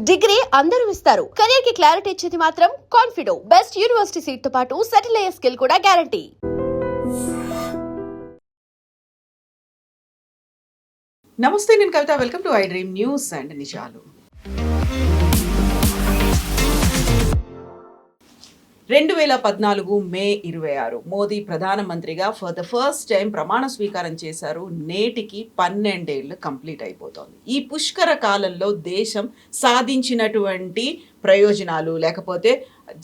Degree అందరూ ఇస్తారు. Career కి క్లారిటీ ఇచ్చేది మాత్రం కాన్ఫిడో. బెస్ట్ యూనివర్సిటీ సీట్ తో పాటు సెటిల్ అయ్యే స్కిల్ కూడా గ్యారంటీ. నమస్తే, నేను Kavitha. Welcome to I dream news and నిజాలు. 2014 మే 26 మోదీ ప్రధానమంత్రిగా ఫర్ ద ఫస్ట్ టైం ప్రమాణ స్వీకారం చేశారు. నేటికి 12 ఏళ్ళు కంప్లీట్ అయిపోతుంది. ఈ పుష్కర కాలంలో దేశం సాధించినటువంటి ప్రయోజనాలు లేకపోతే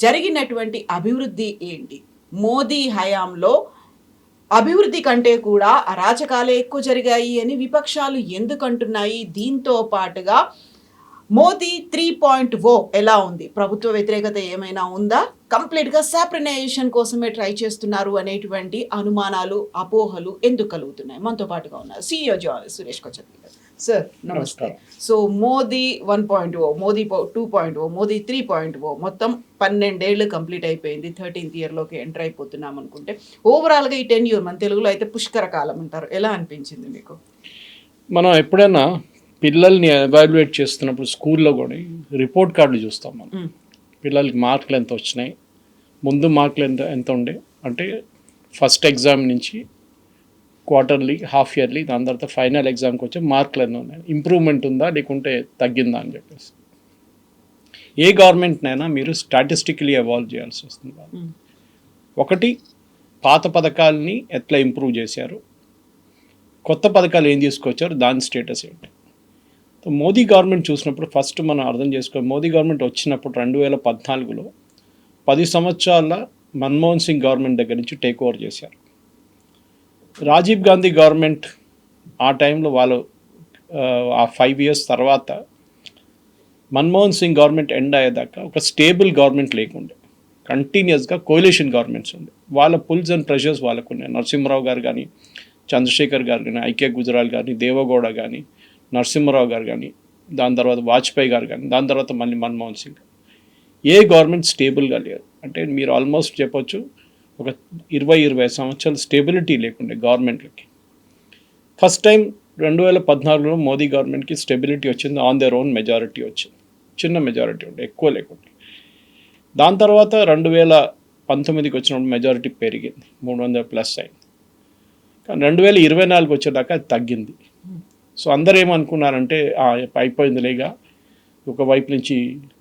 జరిగినటువంటి అభివృద్ధి ఏంటి? మోదీ హయాంలో అభివృద్ధి కంటే కూడా అరాచకాలే ఎక్కువ జరిగాయి అని విపక్షాలు ఎందుకంటున్నాయి? దీంతో పాటుగా మోదీ 3.0 ఎలా ఉంది? ప్రభుత్వ వ్యతిరేకత ఏమైనా ఉందా? కంప్లీట్గా సాప్రనైజేషన్ కోసమే ట్రై చేస్తున్నారు అనేటువంటి అనుమానాలు, అపోహలు ఎందుకు కలుగుతున్నాయి? మనతో పాటుగా ఉన్నారు CEO సురేష్ కొచ్చర్తి గారు. సార్ నమస్తే. సో మోదీ 1.0, మోదీ 2.0, మోదీ 3.0 మొత్తం 12 ఏళ్ళు కంప్లీట్ అయిపోయింది. 13th ఇయర్లోకి ఎంటర్ అయిపోతున్నాం అనుకుంటే ఓవరాల్గా ఈ 10 ఇయర్ మన తెలుగులో అయితే పుష్కర కాలం అంటారు. ఎలా అనిపించింది మీకు? మనం ఎప్పుడైనా పిల్లల్ని ఎవాల్యుయేట్ చేస్తున్నప్పుడు స్కూల్లో కూడా రిపోర్ట్ కార్డులు చూస్తాం. మనం పిల్లలకి మార్కులు ఎంత వచ్చినాయి, ముందు మార్కులు ఎంత ఉండే, అంటే ఫస్ట్ ఎగ్జామ్ నుంచి క్వార్టర్లీ, హాఫ్ ఇయర్లీ, దాని తర్వాత ఫైనల్ ఎగ్జామ్కి వచ్చే మార్కులు ఎన్ని ఉన్నాయి, ఇంప్రూవ్మెంట్ ఉందా లేకుంటే తగ్గిందా అని చెప్పేసి. ఏ గవర్నమెంట్నైనా మీరు స్టాటిస్టికలీ ఎవాల్వ్ చేయాల్సి వస్తుంది. ఒకటి, పాత పథకాలని ఎట్లా ఇంప్రూవ్ చేశారు, కొత్త పథకాలు ఏం తీసుకొచ్చారు, దాని స్టేటస్ ఏంటి. మోదీ గవర్నమెంట్ చూసినప్పుడు ఫస్ట్ మనం అర్థం చేసుకోవాలి. మోదీ గవర్నమెంట్ వచ్చినప్పుడు 2014లో 10 సంవత్సరాల మన్మోహన్ సింగ్ గవర్నమెంట్ దగ్గర నుంచి టేక్ ఓవర్ చేశారు. రాజీవ్ గాంధీ గవర్నమెంట్ ఆ టైంలో వాళ్ళు ఆ 5 years తర్వాత మన్మోహన్ సింగ్ గవర్నమెంట్ ఎండ్ అయ్యేదాకా ఒక స్టేబుల్ గవర్నమెంట్ లేకుండే, కంటిన్యూస్గా కోalition గవర్నమెంట్స్ ఉండే. వాళ్ళ పుల్స్ అండ్ ప్రెషర్స్ వాళ్ళకు ఉన్నాయి. నరసింహరావు గారు కానీ, చంద్రశేఖర్ గారు కానీ, ఐకే గుజరాల్ కానీ, దేవగౌడ కానీ, నరసింహరావు గారు కానీ, దాని తర్వాత వాజ్పేయి గారు కానీ, దాని తర్వాత మళ్ళీ మన్మోహన్ సింగ్. ఏ గవర్నమెంట్ స్టేబుల్గా లేరు. అంటే మీరు ఆల్మోస్ట్ చెప్పొచ్చు ఒక 20-25 సంవత్సరాలు స్టేబిలిటీ లేకుండే గవర్నమెంట్లకి. ఫస్ట్ టైం 2014లో మోదీ గవర్నమెంట్కి స్టెబిలిటీ వచ్చింది. ఆన్ దేర్ ఓన్ మెజారిటీ వచ్చింది. చిన్న మెజారిటీ ఉండే, ఎక్కువ లేకుండే. దాని తర్వాత 2019కి వచ్చినప్పుడు మెజారిటీ పెరిగింది, 300+ అయింది. కానీ 2024 వచ్చేదాకా అది తగ్గింది. సో అందరూ ఏమనుకున్నారంటే అయిపోయిందిలేగా, ఒకవైపు నుంచి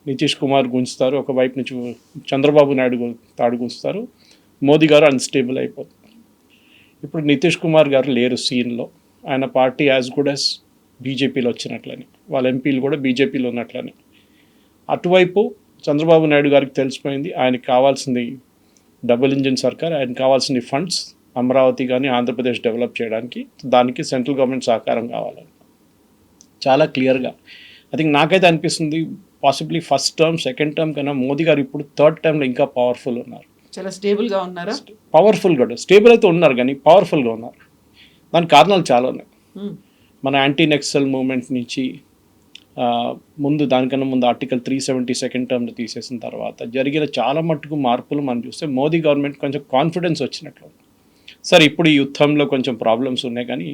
నితీష్ కుమార్ గుంజుతారు, ఒకవైపు నుంచి చంద్రబాబు నాయుడు తాడుగుస్తారు, మోదీ గారు అన్స్టేబుల్ అయిపోతుంది. ఇప్పుడు నితీష్ కుమార్ గారు లేరు సీన్లో. ఆయన పార్టీ యాజ్ గుడ్ యాజ్ బీజేపీలో వచ్చినట్లని, వాళ్ళ ఎంపీలు కూడా బీజేపీలో ఉన్నట్లని. అటువైపు చంద్రబాబు నాయుడు గారికి తెలిసిపోయింది ఆయనకి కావాల్సింది డబుల్ ఇంజిన్ సర్కార్, ఆయనకు కావాల్సింది ఫండ్స్, అమరావతి కానీ ఆంధ్రప్రదేశ్ డెవలప్ చేయడానికి. దానికి సెంట్రల్ గవర్నమెంట్ సహకారం కావాలని చాలా క్లియర్గా. ఐ థింక్ నాకైతే అనిపిస్తుంది possibly first term, second term కన్నా మోదీ గారు ఇప్పుడు థర్డ్ టర్మ్లో ఇంకా పవర్ఫుల్ ఉన్నారు. చాలా స్టేబుల్గా ఉన్నారా? పవర్ఫుల్ కూడా, స్టేబుల్ అయితే ఉన్నారు కానీ పవర్ఫుల్గా ఉన్నారు. దానికి కారణాలు చాలా ఉన్నాయి. మన యాంటీ నెక్సల్ మూవ్మెంట్ నుంచి దానికన్నా ముందు ఆర్టికల్ 370 సెకండ్ టర్మ్లో తీసేసిన తర్వాత జరిగిన చాలా మట్టుకు మార్పులు మనం చూస్తే మోదీ గవర్నమెంట్ కొంచెం కాన్ఫిడెన్స్ వచ్చినట్లు. సరే, ఇప్పుడు ఈ యుద్ధంలో కొంచెం ప్రాబ్లమ్స్ ఉన్నాయి, కానీ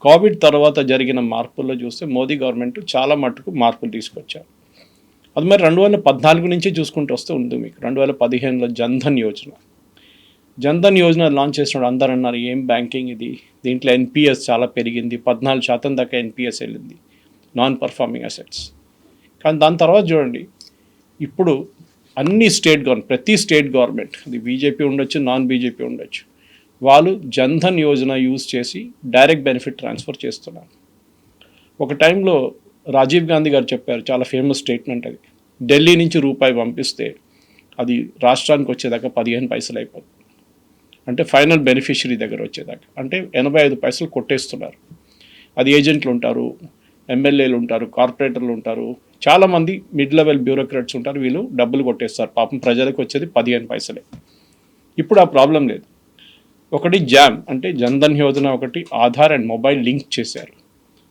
కోవిడ్ తర్వాత జరిగిన మార్పుల్లో చూస్తే మోదీ గవర్నమెంట్ చాలా మట్టుకు మార్పులు తీసుకొచ్చారు. అది మరి 2014 నుంచి చూసుకుంటూ వస్తే ఉంది. మీకు 2015లో జన్ధన్ యోజన లాంచ్ చేసినప్పుడు అందరూ అన్నారు ఏం బ్యాంకింగ్ ఇది, దీంట్లో NPS చాలా పెరిగింది, 14% దాకా NPS వెళ్ళింది, నాన్ పర్ఫార్మింగ్ అసెట్స్. కానీ దాని తర్వాత చూడండి, ఇప్పుడు అన్ని ప్రతి స్టేట్ గవర్నమెంట్, అది బీజేపీ ఉండొచ్చు, నాన్ బీజేపీ ఉండొచ్చు, వాళ్ళు జన్ధన్ యోజన యూజ్ చేసి డైరెక్ట్ బెనిఫిట్ ట్రాన్స్ఫర్ చేస్తున్నారు. ఒక టైంలో రాజీవ్ గాంధీ గారు చెప్పారు, చాలా ఫేమస్ స్టేట్మెంట్ అది, ఢిల్లీ నుంచి రూపాయి పంపిస్తే అది రాష్ట్రానికి వచ్చేదాకా 15 పైసలు అయిపోతుంది. అంటే ఫైనల్ బెనిఫిషరీ దగ్గర వచ్చేదాకా అంటే 85 పైసలు కొట్టేస్తున్నారు. అది ఏజెంట్లు ఉంటారు, ఎమ్మెల్యేలు ఉంటారు, కార్పొరేటర్లు ఉంటారు, చాలామంది మిడ్ లెవెల్ బ్యూరోక్రాట్స్ ఉంటారు, వీళ్ళు డబ్బులు కొట్టేస్తారు. పాపం ప్రజలకు వచ్చేది 15 పైసలే. ఇప్పుడు ఆ ప్రాబ్లం లేదు. ఒకటి జామ్ అంటే జన్ధన్ యోజన, ఒకటి ఆధార్ అండ్ మొబైల్ లింక్ చేశారు.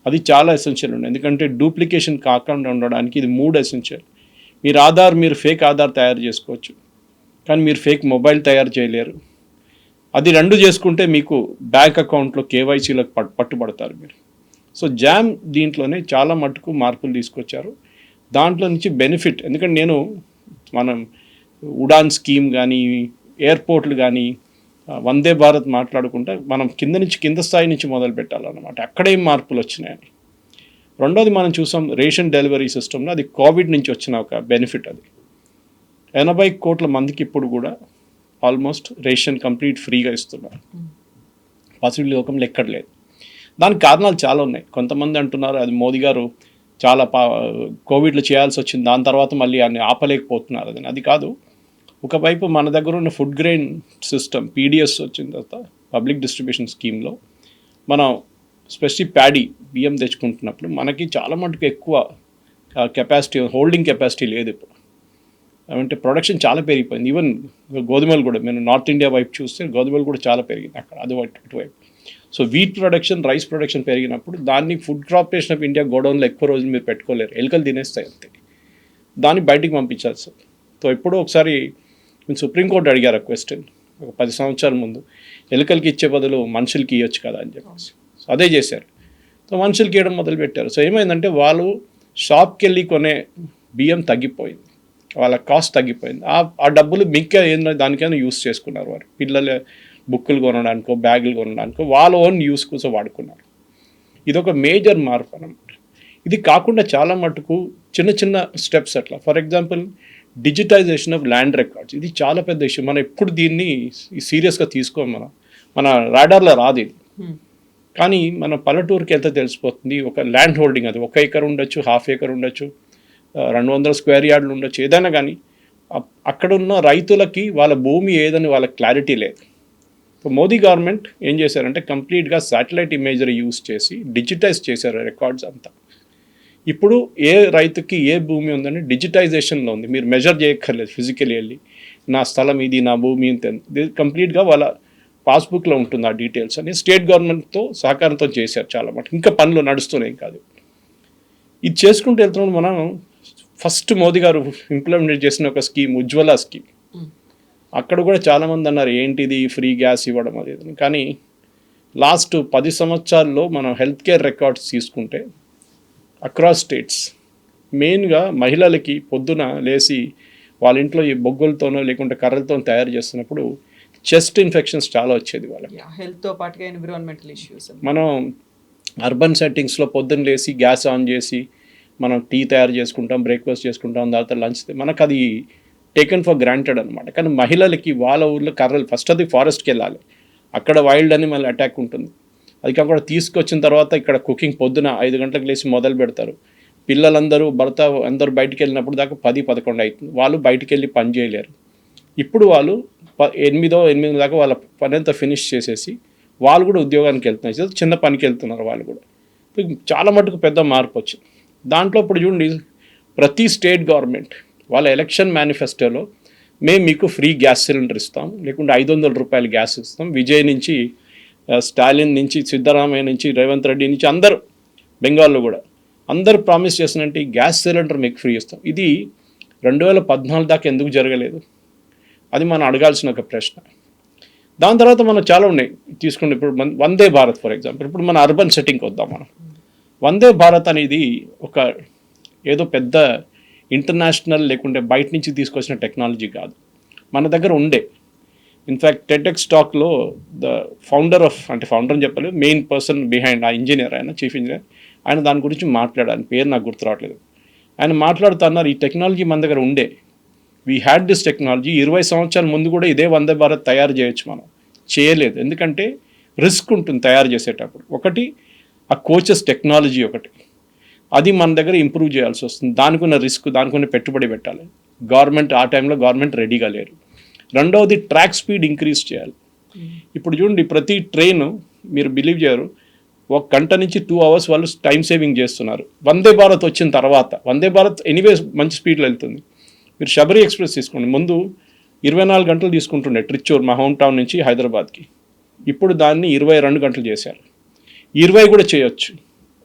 అది చాలా ఎసెన్షియల్ ఉంది, ఎందుకంటే డూప్లికేషన్ కాకుండా ఉండడానికి ఇది 3 ఎసెన్షియల్. మీరు ఫేక్ ఆధార్ తయారు చేసుకోవచ్చు, కానీ మీరు ఫేక్ మొబైల్ తయారు చేయలేరు. అది 2 చేసుకుంటే మీకు బ్యాంక్ అకౌంట్లో కేవైసీలకు పట్టుబడతారు మీరు. సో జామ్ దీంట్లోనే చాలా మట్టుకు మార్పులు తీసుకొచ్చారు. దాంట్లో నుంచి బెనిఫిట్, ఎందుకంటే నేను మనం ఉడాన్ స్కీమ్ కానీ ఎయిర్పోర్ట్లు కానీ వందే భారత్ మాట్లాడుకుంటే మనం కింద స్థాయి నుంచి మొదలు పెట్టాలన్నమాట. అక్కడేం మార్పులు వచ్చినాయని. రెండోది మనం చూసాం రేషన్ డెలివరీ సిస్టంలో, అది కోవిడ్ నుంచి వచ్చిన ఒక బెనిఫిట్. అది 80 కోట్ల మందికి ఇప్పుడు కూడా ఆల్మోస్ట్ రేషన్ కంప్లీట్ ఫ్రీగా ఇస్తున్నారు. పసిడి లోకంలో ఎక్కడ లేదు. దానికి కారణాలు చాలా ఉన్నాయి. కొంతమంది అంటున్నారు అది మోదీ గారు చాలా కోవిడ్లో చేయాల్సి వచ్చింది, దాని తర్వాత మళ్ళీ అన్ని ఆపలేకపోతున్నారు. అది కాదు. ఒకవైపు మన దగ్గర ఉన్న ఫుడ్ గ్రెయిన్ సిస్టమ్ పీడిఎస్ వచ్చిన తర్వాత పబ్లిక్ డిస్ట్రిబ్యూషన్ స్కీమ్లో మనం స్పెసిఫిక్ ప్యాడీ బియ్యం తెచ్చుకుంటున్నప్పుడు మనకి చాలా మటుకు ఎక్కువ కెపాసిటీ, హోల్డింగ్ కెపాసిటీ లేదు ఇప్పుడు. అంటే ప్రొడక్షన్ చాలా పెరిగిపోయింది. ఈవెన్ గోధుమలు కూడా, మేము నార్త్ ఇండియా వైపు చూస్తే గోధుమలు కూడా చాలా పెరిగింది అక్కడ, అది ఇటువైపు. So wheat production, rice production పెరిగినప్పుడు దాన్ని ఫుడ్ కార్పొరేషన్ ఆఫ్ ఇండియా గోడౌన్లో ఎక్కువ రోజులు మీరు పెట్టుకోలేరు, ఎలుకలు తినేస్తాయి అంతే. దాన్ని బయటికి పంపించాల్సి. సో ఎప్పుడో ఒకసారి సుప్రీంకోర్టు అడిగారు ఆ క్వశ్చన్ ఒక 10 సంవత్సరాల ముందు, ఎలుకలకి ఇచ్చే బదులు మనుషులకి ఇవ్వచ్చు కదా అని చెప్పేసి. సో అదే చేశారు. సో మనుషులకి ఇవ్వడం మొదలుపెట్టారు. సో ఏమైందంటే వాళ్ళు షాప్కి వెళ్ళి కొనే బియ్యం తగ్గిపోయింది, వాళ్ళ కాస్ట్ తగ్గిపోయింది. ఆ డబ్బులు మిగతా ఏంటంటే దానికైనా యూస్ చేసుకున్నారు. వారు పిల్లల బుక్కులు కొనడానికో బ్యాగులు కొనడానికో వాళ్ళ ఓన్ యూస్ కోసం వాడుకున్నారు. ఇదొక మేజర్ మార్పు అన్నమాట. ఇది కాకుండా చాలా మటుకు చిన్న చిన్న స్టెప్స్ అట్లా. For example digitization of land records, ఇది చాలా పెద్ద ఇష్యూ. మనం ఎప్పుడు దీన్ని సీరియస్గా తీసుకోం. మన రాడార్లో రాదు ఇది. కానీ మన పల్లెటూరుకి వెళ్తే తెలిసిపోతుంది. ఒక ల్యాండ్ హోల్డింగ్, అది 1 ఎకర్ ఉండొచ్చు, ½ ఎకర్ ఉండొచ్చు, 200 స్క్వేర్ యార్డులు ఉండొచ్చు, ఏదైనా కానీ అక్కడున్న రైతులకి వాళ్ళ భూమి ఏదని వాళ్ళకి క్లారిటీ లేదు. సో మోదీ గవర్నమెంట్ ఏం చేశారంటే కంప్లీట్గా శాటిలైట్ ఇమేజరీ యూస్ చేసి డిజిటైజ్ చేశారు రికార్డ్స్ అంతా. ఇప్పుడు ఏ రైతుకి ఏ భూమి ఉందని డిజిటైజేషన్లో ఉంది. మీరు మెజర్ చేయక్కర్లేదు ఫిజికలీ వెళ్ళి, నా స్థలం ఇది, నా భూమి ఇంత, కంప్లీట్గా వాళ్ళ పాస్బుక్లో ఉంటుంది ఆ డీటెయిల్స్ అని. స్టేట్ గవర్నమెంట్తో సహకారంతో చేశారు చాలా మటుకు. ఇంకా పనులు నడుస్తున్నాయి కాదు. ఇది చేసుకుంటూ వెళ్తున్నాం. మనం ఫస్ట్ మోదీ గారు ఇంప్లిమెంట్ చేసిన ఒక స్కీమ్ ఉజ్వల స్కీమ్. అక్కడ కూడా చాలామంది అన్నారు ఏంటిది ఫ్రీ గ్యాస్ ఇవ్వడం అది. కానీ లాస్ట్ 10 సంవత్సరాల్లో మనం హెల్త్ కేర్ రికార్డ్స్ తీసుకుంటే అక్రాస్ స్టేట్స్ మెయిన్గా మహిళలకి పొద్దున లేచి వాళ్ళ ఇంట్లో ఈ బొగ్గులతోనో లేకుంటే కర్రలతో తయారు చేస్తున్నప్పుడు చెస్ట్ ఇన్ఫెక్షన్స్ చాలా వచ్చేది వాళ్ళకి. హెల్త్తో పాటుగా ఎన్విరాన్మెంటల్ ఇష్యూస్. మనం అర్బన్ సెట్టింగ్స్లో పొద్దున్న లేచి గ్యాస్ ఆన్ చేసి మనం టీ తయారు చేసుకుంటాం, బ్రేక్ఫాస్ట్ చేసుకుంటాం, తర్వాత లంచ్, మనకు అది టేకెన్ ఫర్ గ్రాంటెడ్ అనమాట. కానీ మహిళలకి వాళ్ళ ఊళ్ళో కర్రలు, ఫస్ట్ అది ఫారెస్ట్కి వెళ్ళాలి, అక్కడ వైల్డ్ అనిమల్ అటాక్ ఉంటుంది. అది కాకుండా తీసుకొచ్చిన తర్వాత ఇక్కడ కుకింగ్ పొద్దున 5 గంటలకు లేచి మొదలు పెడతారు. పిల్లలందరూ భర్త అందరూ బయటికి వెళ్ళినప్పుడు దాకా 10-11 అవుతుంది. వాళ్ళు బయటికి వెళ్ళి పని చేయలేరు. ఇప్పుడు వాళ్ళు 8 దాకా వాళ్ళ పని అంతా ఫినిష్ చేసేసి వాళ్ళు కూడా ఉద్యోగానికి వెళ్తున్నారు, చిన్న పనికి వెళ్తున్నారు వాళ్ళు కూడా. చాలా మటుకు పెద్ద మార్పు వచ్చింది. దాంట్లో ఇప్పుడు చూడండి, ప్రతి స్టేట్ గవర్నమెంట్ వాళ్ళ ఎలక్షన్ మేనిఫెస్టోలో మేము మీకు ఫ్రీ గ్యాస్ సిలిండర్ ఇస్తాం, లేకుంటే 500 రూపాయలు గ్యాస్ ఇస్తాం. విజయ్ నుంచి, స్టాలిన్ నుంచి, సిద్ధరామయ్య నుంచి, రేవంత్ రెడ్డి నుంచి, అందరూ బెంగాల్లో కూడా అందరూ ప్రామిస్ చేసినట్టు ఈ గ్యాస్ సిలిండర్ మీకు ఫ్రీ ఇస్తాం. ఇది 2014 దాకా ఎందుకు జరగలేదు? అది మనం అడగాల్సిన ఒక ప్రశ్న. దాని తర్వాత మనం చాలా ఉన్నాయి తీసుకుంటే. ఇప్పుడు వందే భారత్ ఫర్ ఎగ్జాంపుల్, ఇప్పుడు మన అర్బన్ సెట్టింగ్కి వద్దాం. మనం వందే భారత్ అనేది ఒక ఏదో పెద్ద ఇంటర్నేషనల్ లేకుంటే బయట నుంచి తీసుకొచ్చిన టెక్నాలజీ కాదు, మన దగ్గర ఉండే. ఇన్ఫ్యాక్ట్ టెడ్ఎక్స్ టాక్లో ద ఫౌండర్ అని చెప్పలేదు, మెయిన్ పర్సన్ బిహైండ్ ఆ ఇంజనీర్, ఆయన చీఫ్ ఇంజనీర్, ఆయన దాని గురించి మాట్లాడారు. పేరు నాకు గుర్తు రావట్లేదు. ఆయన మాట్లాడుతున్నారు ఈ టెక్నాలజీ మన దగ్గర ఉండే, వీ హ్యాడ్ దిస్ టెక్నాలజీ. 20 సంవత్సరాల ముందు కూడా ఇదే వందే భారత్ తయారు చేయొచ్చు, మనం చేయలేదు. ఎందుకంటే రిస్క్ ఉంటుంది తయారు చేసేటప్పుడు. ఒకటి ఆ కోచెస్ టెక్నాలజీ ఒకటి, అది మన దగ్గర ఇంప్రూవ్ చేయాల్సి వస్తుంది. దానికి ఉన్న రిస్క్, దానికి ఉన్న పెట్టుబడి పెట్టాలి. గవర్నమెంట్ ఆ టైంలో రెడీగా లేరు. రెండవది ట్రాక్ స్పీడ్ ఇంక్రీజ్ చేయాలి. ఇప్పుడు చూడండి, ప్రతి ట్రైన్ మీరు బిలీవ్ చేయరు, 1 గంట నుంచి 2 అవర్స్ వాళ్ళు టైం సేవింగ్ చేస్తున్నారు. వందే భారత్ వచ్చిన తర్వాత, వందే భారత్ ఎనీవేస్ మంచి స్పీడ్లో వెళ్తుంది. మీరు శబరి ఎక్స్ప్రెస్ తీసుకోండి, ముందు 24 గంటలు తీసుకుంటుండే ట్రిచ్చూర్, మా హోమ్ టౌన్ నుంచి హైదరాబాద్కి. ఇప్పుడు దాన్ని 22 గంటలు చేశారు. 20 కూడా చేయొచ్చు,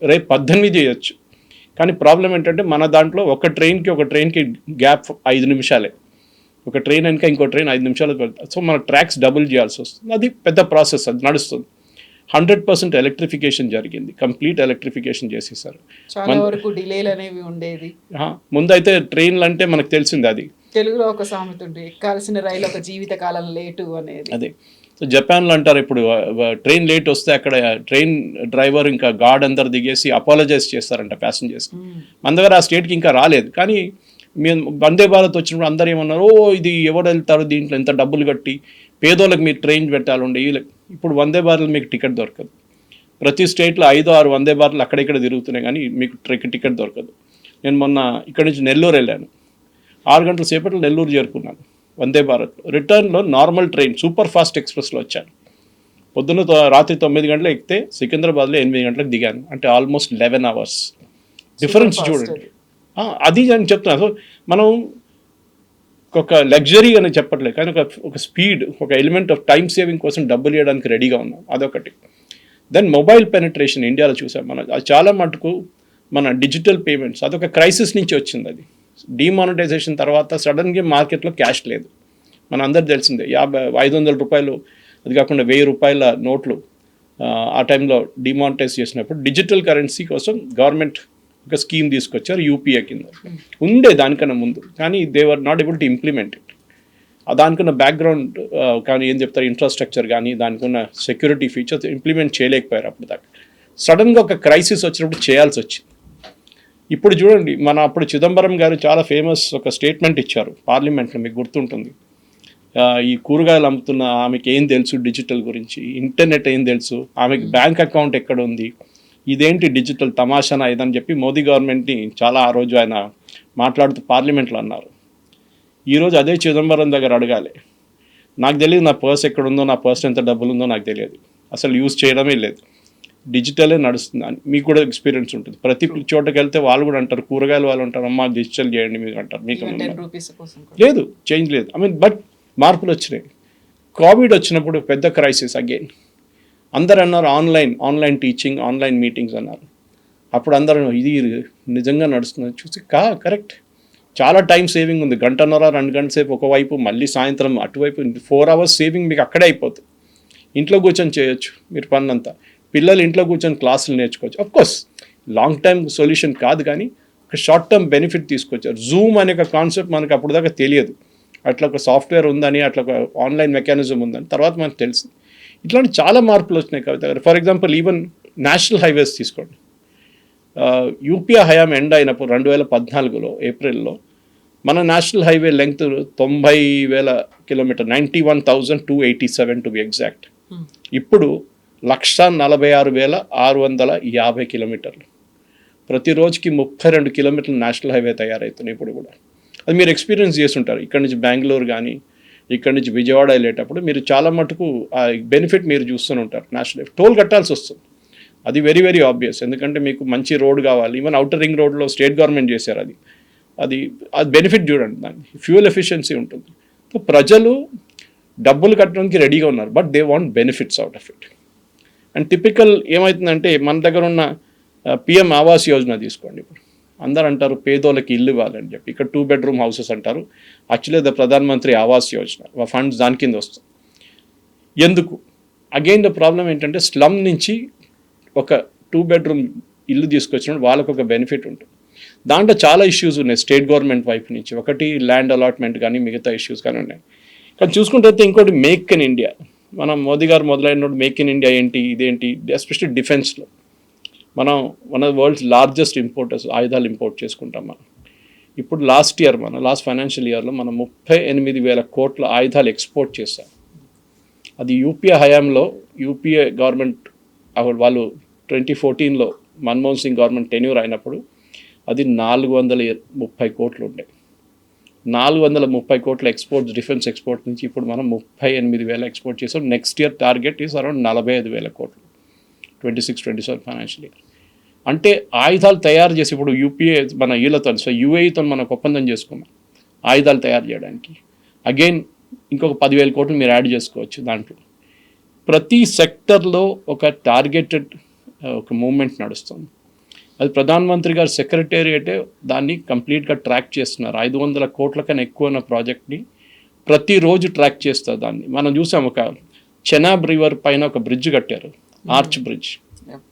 రేపు 18 చేయొచ్చు. కానీ ప్రాబ్లం ఏంటంటే మన దాంట్లో ఒక ట్రైన్కి గ్యాప్ 5 నిమిషాలే. ఒక ట్రైన్ వెనక ఇంకో ట్రైన్ 5 నిమిషాలు పెడతారు. సో మన ట్రాక్స్ డబుల్ చేయాల్సి వస్తుంది. అది పెద్ద ప్రాసెస్, అది నడుస్తుంది. 100% ఎలక్ట్రిఫికేషన్ జరిగింది, కంప్లీట్ ఎలక్ట్రిఫికేషన్ చేసేసారు. చాలా వరకు డిలేలు అనేవి ఉండేది. ముందైతే ట్రైన్లు అంటే మనకు తెలిసింది అది, తెలుగులో ఒక సామెత ఉంది, ఎక్కాల్సిన రైలు ఒక జీవిత కాలం లేటు అనేది. అదే. సో జపాన్లో అంటారు ఇప్పుడు ట్రైన్ లేట్ వస్తే అక్కడ ట్రైన్ డ్రైవర్ ఇంకా గార్డ్ అందరు దిగేసి అపాలజైజ్ చేస్తారంట ప్యాసింజర్స్. మన దగ్గర ఆ స్టేట్కి ఇంకా రాలేదు, కానీ మేము వందే భారత్ వచ్చినప్పుడు అందరు ఏమన్నారు, ఓ ఇది ఎవరు వెళ్తారు దీంట్లో ఎంత డబ్బులు కట్టి, పేదోళ్ళకి మీరు ట్రైన్ పెట్టాలండి. ఇప్పుడు వందే భారత్ మీకు టికెట్ దొరకదు. ప్రతి స్టేట్లో 5-6 వందే భారత్లు అక్కడిక్కడ తిరుగుతున్నాయి, కానీ మీకు టికెట్ దొరకదు. నేను మొన్న ఇక్కడి నుంచి నెల్లూరు వెళ్ళాను, 6 గంటల సేపట్లో నెల్లూరు చేరుకున్నాను వందే భారత్. రిటర్న్లో నార్మల్ ట్రైన్ సూపర్ ఫాస్ట్ ఎక్స్ప్రెస్లో వచ్చాను. పొద్దున్న రాత్రి 9 గంటలకు ఎక్కితే సికింద్రాబాద్లో 8 గంటలకు దిగాను. అంటే ఆల్మోస్ట్ 11 hours డిఫరెన్స్ చూడండి. అది నేను చెప్తున్నాను. సో మనం ఒక లగ్జరీ అని చెప్పట్లేదు, కానీ ఒక స్పీడ్, ఒక ఎలిమెంట్ ఆఫ్ టైం సేవింగ్ కోసం డబ్బులు ఇవ్వడానికి రెడీగా ఉన్నాం, అదొకటి. దెన్ మొబైల్ పెనిట్రేషన్ ఇండియాలో చూసాం మనం, అది చాలా మటుకు మన డిజిటల్ పేమెంట్స్ అదొక క్రైసిస్ నుంచి వచ్చింది. అది డిమానిటైజేషన్ తర్వాత సడన్గా మార్కెట్లో క్యాష్ లేదు, మన అందరు తెలిసిందే. 500 రూపాయలు, అది కాకుండా 1000 రూపాయల నోట్లు ఆ టైంలో డిమానిటైజ్ చేసినప్పుడు డిజిటల్ కరెన్సీ కోసం గవర్నమెంట్ ఒక స్కీమ్ తీసుకొచ్చారు, యూపీఏ కింద. ఉండే దానికన్నా ముందు, కానీ they were not able to implement it. దానికున్న బ్యాక్గ్రౌండ్ కానీ ఏం చెప్తారు, ఇన్ఫ్రాస్ట్రక్చర్ కానీ దానికున్న సెక్యూరిటీ ఫీచర్స్ ఇంప్లిమెంట్ చేయలేకపోయారు అప్పుడు దాకా. సడన్గా ఒక క్రైసిస్ వచ్చినప్పుడు చేయాల్సి వచ్చింది. ఇప్పుడు చూడండి, అప్పుడు చిదంబరం గారు చాలా ఫేమస్ ఒక స్టేట్మెంట్ ఇచ్చారు పార్లమెంట్లో, మీకు గుర్తుంటుంది. ఈ కూరగాయలు అమ్ముతున్న ఆమెకి ఏం తెలుసు డిజిటల్ గురించి, ఇంటర్నెట్ ఏం తెలుసు, ఆమెకి బ్యాంక్ అకౌంట్ ఎక్కడ ఉంది, ఇదేంటి డిజిటల్ తమాషానా ఇదని చెప్పి మోదీ గవర్నమెంట్ని చాలా ఆ రోజు ఆయన మాట్లాడుతూ పార్లమెంట్లో అన్నారు. ఈరోజు అదే చిదంబరం దగ్గర అడగాలి, నాకు తెలియదు నా పర్స్ ఎక్కడుందో, నా పర్స్ ఎంత డబ్బులు ఉందో నాకు తెలియదు, అసలు యూజ్ చేయడమే లేదు, డిజిటలే నడుస్తుంది అని. మీకు కూడా ఎక్స్పీరియన్స్ ఉంటుంది. ప్రతి చోటకి వెళ్తే వాళ్ళు కూడా అంటారు, కూరగాయలు వాళ్ళు అంటారు, అమ్మా డిజిటల్ చేయండి మీకు అంటారు. మీకు లేదు, చేంజ్ లేదు. బట్ మార్పులు వచ్చినాయి. కోవిడ్ వచ్చినప్పుడు పెద్ద క్రైసిస్ అగైన్. అందరు అన్నారు ఆన్లైన్ టీచింగ్, ఆన్లైన్ మీటింగ్స్ అన్నారు. అప్పుడు అందరూ ఇది నిజంగా నడుస్తుంది చూసి కరెక్ట్, చాలా టైం సేవింగ్ ఉంది. 1.5-2 గంటల సేపు ఒకవైపు, మళ్ళీ సాయంత్రం అటువైపు 4 hours సేవింగ్ మీకు అక్కడే అయిపోతుంది. ఇంట్లో కూర్చొని చేయొచ్చు మీరు పన్నంతా. పిల్లలు ఇంట్లో కూర్చొని క్లాసులు నేర్చుకోవచ్చు. అఫ్కోర్స్ లాంగ్ టైం సొల్యూషన్ కాదు, కానీ ఒక షార్ట్ టర్మ్ బెనిఫిట్ తీసుకొచ్చారు. జూమ్ అనే ఒక కాన్సెప్ట్ మనకు అప్పుడు దాకా తెలియదు, అట్లా ఒక సాఫ్ట్వేర్ ఉందని, అట్లా ఒక ఆన్లైన్ మెకానిజం ఉందని తర్వాత మనకు తెలిసింది. ఇట్లాంటి చాలా మార్పులు వచ్చినాయి కవిత గారు. For example even national highways తీసుకోండి. యూపీఏ హయాం ఎండ్ అయినప్పుడు 2014లో ఏప్రిల్లో మన national highway length 90,000 kilometer, 91,287 to be exact. ఇప్పుడు 146,650 కిలోమీటర్లు. ప్రతిరోజుకి 32 కిలోమీటర్లు నేషనల్ హైవే తయారవుతున్నాయి ఇప్పుడు కూడా. అది మీరు ఎక్స్పీరియన్స్ చేస్తుంటారు. ఇక్కడ నుంచి బెంగళూరు కానీ, ఇక్కడ నుంచి విజయవాడ వెళ్ళేటప్పుడు మీరు చాలా మటుకు ఆ బెనిఫిట్ మీరు చూస్తూనే ఉంటారు. నేషనల్ హైవే టోల్ కట్టాల్సి వస్తుంది, అది వెరీ వెరీ ఆబ్వియస్. ఎందుకంటే మీకు మంచి రోడ్ కావాలి. ఈవెన్ అవుటర్ రింగ్ రోడ్లో స్టేట్ గవర్నమెంట్ చేశారు. అది బెనిఫిట్ చూడండి, దాన్ని ఫ్యూయల్ ఎఫిషియన్సీ ఉంటుంది. సో ప్రజలు డబ్బులు కట్టడానికి రెడీగా ఉన్నారు, but they want benefits out of it. And typical ఏమవుతుందంటే, మన దగ్గర ఉన్న పిఎం ఆవాస్ యోజన తీసుకోండి. ఇప్పుడు అందరు అంటారు పేదోళ్ళకి ఇల్లు ఇవ్వాలని చెప్పి, ఇక్కడ 2 bedroom హౌసెస్ అంటారు. యాక్చువల్లీ ద ప్రధానమంత్రి ఆవాస్ యోజన ఫండ్స్ దాని కింద వస్తుంది. ఎందుకు? అగైన్ ద ప్రాబ్లం ఏంటంటే, స్లమ్ నుంచి ఒక 2 bedroom ఇల్లు తీసుకొచ్చినప్పుడు వాళ్ళకు ఒక బెనిఫిట్ ఉంటుంది. దాంట్లో చాలా ఇష్యూస్ ఉన్నాయి స్టేట్ గవర్నమెంట్ వైపు నుంచి. ఒకటి ల్యాండ్ అలాట్మెంట్ కానీ, మిగతా ఇష్యూస్ కానీ ఉన్నాయి. కానీ చూసుకుంటే ఇంకోటి మేక్ ఇన్ ఇండియా. మనం మోదీ గారు మొదలైనప్పుడు మేక్ ఇన్ ఇండియా ఏంటి, ఇదేంటి, ఎస్పెషల్లీ డిఫెన్స్లో మనం one of the world's largest importers, ఆయుధాలు ఇంపోర్ట్ చేసుకుంటాం మనం. ఇప్పుడు లాస్ట్ ఫైనాన్షియల్ ఇయర్లో మనం 38,000 కోట్ల ఆయుధాలు ఎక్స్పోర్ట్ చేశాం. అది యూపీఏ హయాంలో, యూపీఏ గవర్నమెంట్ వాళ్ళు 2014లో మన్మోహన్ సింగ్ గవర్నమెంట్ టెన్యూర్ అయినప్పుడు అది 430 కోట్లు ఉండే. 430 కోట్ల ఎక్స్పోర్ట్స్, డిఫెన్స్ ఎక్స్పోర్ట్ నుంచి ఇప్పుడు మనం 38,000 ఎక్స్పోర్ట్ చేసాం. Next year target is around 45,000 కోట్లు 26-27 ఫైనాన్షియల్ ఇయర్. అంటే ఆయుధాలు తయారు చేసి ఇప్పుడు యూపీఏ మన వీళ్ళతో, సో యూఏఈతో మనకు ఒప్పందం చేసుకున్నాం ఆయుధాలు తయారు చేయడానికి. అగైన్ ఇంకొక 10,000 కోట్లు మీరు యాడ్ చేసుకోవచ్చు. దాంట్లో ప్రతి సెక్టర్లో ఒక టార్గెటెడ్ ఒక మూవ్మెంట్ నడుస్తుంది. అది ప్రధానమంత్రి గారు సెక్రటేరియటే దాన్ని కంప్లీట్గా ట్రాక్ చేస్తున్నారు. 500 కోట్ల కన్నా ఎక్కువ ఉన్న ప్రాజెక్ట్ని ప్రతిరోజు ట్రాక్ చేస్తారు. దాన్ని మనం చూసాం. ఒక చెనాబ్ రివర్ పైన ఒక బ్రిడ్జ్ కట్టారు. Arch bridge. Yeah.